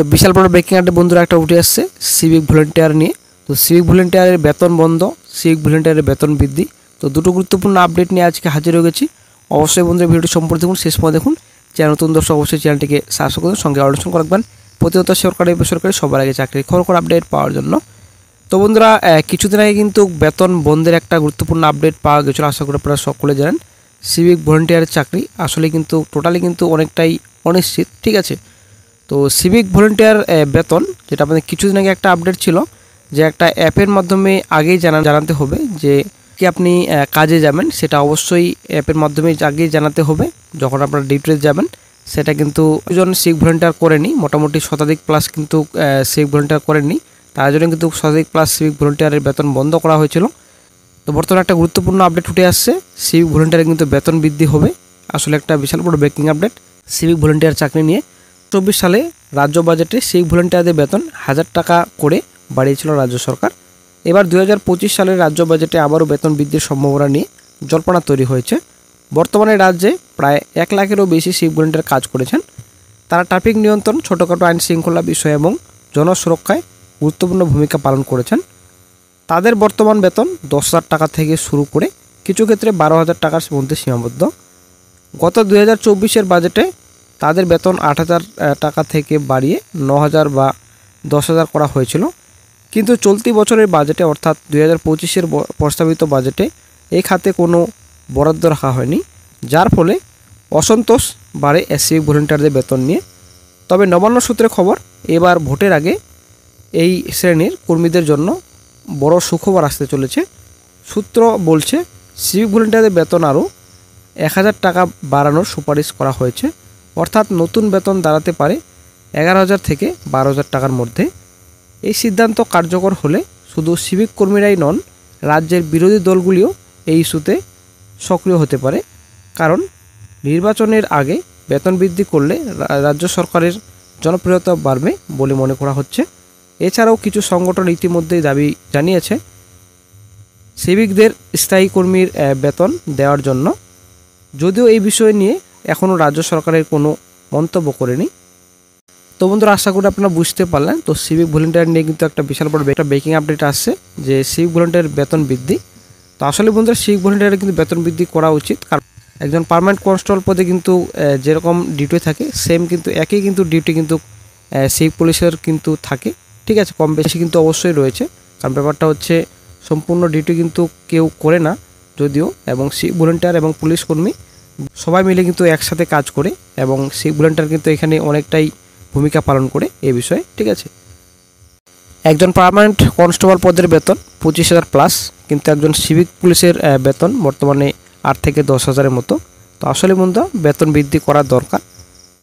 তো বিশাল বড় breaking update বন্ধুরা একটা উঠে আসছে সিভিক ভলেন্টিয়ার নিয়ে। তো সিভিক ভলেন্টিয়ারের বেতন বন্ধ, সিভিক ভলেন্টিয়ারের বেতন বৃদ্ধি। তো দুটো গুরুত্বপূর্ণ আপডেট নিয়ে আজকে হাজির হয়ে গেছি। অবশ্যই বন্ধুরা ভিডিওটি সম্পূর্ণ দেখুন, শেষ পর্যন্ত দেখুন। চ্যানেল নতুন দর্শক অবশ্যই চ্যানেলটিকে সাবস্ক্রাইব করুন, সঙ্গে অনলাইন রাখবেন প্রতিনিয়ত সরকারি বেসরকারি সবার আগে চাকরির খবর আপডেট পাওয়ার জন্য। তো বন্ধুরা কিছুদিন আগে কিন্তু বেতন বন্ধের একটা গুরুত্বপূর্ণ আপডেট পাওয়া গেছিলো, আশা করি আপনারা সকলে জানেন। সিভিক ভলেন্টিয়ারের চাকরি আসলে কিন্তু টোটালি কিন্তু অনেকটাই অনিশ্চিত, ঠিক আছে। তো সিভিক ভলেন্টিয়ার বেতন যেটা আমাদের কিছুদিন আগে একটা আপডেট ছিল যে একটা অ্যাপের মাধ্যমে আগেই জানাতে হবে যে কি আপনি কাজে যাবেন, সেটা অবশ্যই অ্যাপের মাধ্যমে আগেই জানাতে হবে যখন আপনারা ডিউটিতে যাবেন। সেটা কিন্তু দুজন সিভিক ভলেন্টিয়ার করেনি, মোটামুটি শতাধিক প্লাস কিন্তু সিভিক ভলেন্টিয়ার করেননি, তার জন্য কিন্তু শতাধিক প্লাস সিভিক ভলেন্টিয়ারের বেতন বন্ধ করা হয়েছিল। তো বর্তমানে একটা গুরুত্বপূর্ণ আপডেট উঠে আসছে, সিভিক ভলেন্টিয়ারের কিন্তু বেতন বৃদ্ধি হবে। আসলে একটা বিশাল বড় ব্রেকিং আপডেট সিভিক ভলেন্টিয়ার চাকরি নিয়ে। 2024 সালে রাজ্য বাজেটে সিভিক ভলেন্টিয়ারদের বেতন 1000 টাকা করে বাড়িয়েছিল রাজ্য সরকার। এবার 2025 সালের রাজ্য বাজেটে আবারও বেতন বৃদ্ধির সম্ভাবনা নিয়ে জল্পনা তৈরি হয়েছে। বর্তমানে রাজ্যে প্রায় 1 লাখেরও বেশি সিভিক ভলেন্টিয়ার কাজ করেছেন। তারা ট্রাফিক নিয়ন্ত্রণ, ছোটোখাটো আইন শৃঙ্খলা বিষয় এবং জনসুরক্ষায় গুরুত্বপূর্ণ ভূমিকা পালন করেছেন। তাদের বর্তমান বেতন 10,000 টাকা থেকে শুরু করে কিছু ক্ষেত্রে 12,000 টাকার মধ্যে সীমাবদ্ধ। গত 2024-এর বাজেটে তাদের বেতন 8,000 টাকা থেকে বাড়িয়ে 9,000 বা 10,000 করা হয়েছিল, কিন্তু চলতি বছরের বাজেটে অর্থাৎ 2025-এর প্রস্তাবিত বাজেটে এই খাতে কোনো বরাদ্দ রাখা হয়নি, যার ফলে অসন্তোষ বাড়ে সিভিক ভলেন্টিয়ারদের বেতন নিয়ে। তবে নবান্ন সূত্রে খবর, এবার ভোটের আগে এই শ্রেণীর কর্মীদের জন্য বড় সুখবর আসতে চলেছে। সূত্র বলছে সিভিক ভলেন্টিয়ারদের বেতন আরও 1,000 টাকা বাড়ানোর সুপারিশ করা হয়েছে, অর্থাৎ নতুন বেতন দাঁড়াতে পারে 11,000 থেকে 12,000 টাকার মধ্যে। এই সিদ্ধান্ত কার্যকর হলে শুধু সিভিক কর্মীরাই নন, রাজ্যের বিরোধী দলগুলিও এই ইস্যুতে সক্রিয় হতে পারে, কারণ নির্বাচনের আগে বেতন বৃদ্ধি করলে রাজ্য সরকারের জনপ্রিয়তা বাড়বে বলে মনে করা হচ্ছে। এছাড়াও কিছু সংগঠন ইতিমধ্যেই দাবি জানিয়েছে সিভিকদের স্থায়ী কর্মীর বেতন দেওয়ার জন্য, যদিও এই বিষয় নিয়ে এখনও রাজ্য সরকারের কোনো মন্তব্য করেনি। তো বন্ধুরা আশা করি আপনারা বুঝতে পারলেন। তো সিভিক ভলেন্টিয়ার নিয়ে কিন্তু একটা বিশাল বড় একটা ব্রেকিং আপডেট আসছে যে সিভিক ভলেন্টিয়ার বেতন বৃদ্ধি। তো আসলে বন্ধুরা সিভিক ভলেন্টিয়ারের কিন্তু বেতন বৃদ্ধি করা উচিত, কারণ একজন পার্মানেন্ট কনস্টেবল পদে কিন্তু যেরকম ডিউটি থাকে সেম কিন্তু একই কিন্তু ডিউটি কিন্তু সিভিক পুলিশের কিন্তু থাকে, ঠিক আছে। কম বেশি কিন্তু অবশ্যই রয়েছে, কারণ ব্যাপারটা হচ্ছে সম্পূর্ণ ডিউটি কিন্তু কেউ করে না যদিও, এবং সিভিক ভলেন্টিয়ার এবং পুলিশ কর্মী সবাই মিলে কিন্তু একসাথে কাজ করে, এবং সিভিক ভলেন্টিয়ার কিন্তু এখানে অনেকটাই ভূমিকা পালন করে এই বিষয়ে, ঠিক আছে। একজন পার্মানেন্ট কনস্টেবল পদের বেতন 25,000 প্লাস, কিন্তু একজন সিভিক পুলিশের বেতন বর্তমানে 8 থেকে 10,000-এর মতো। তো আসলে বন্ধুরা বেতন বৃদ্ধি করা দরকার,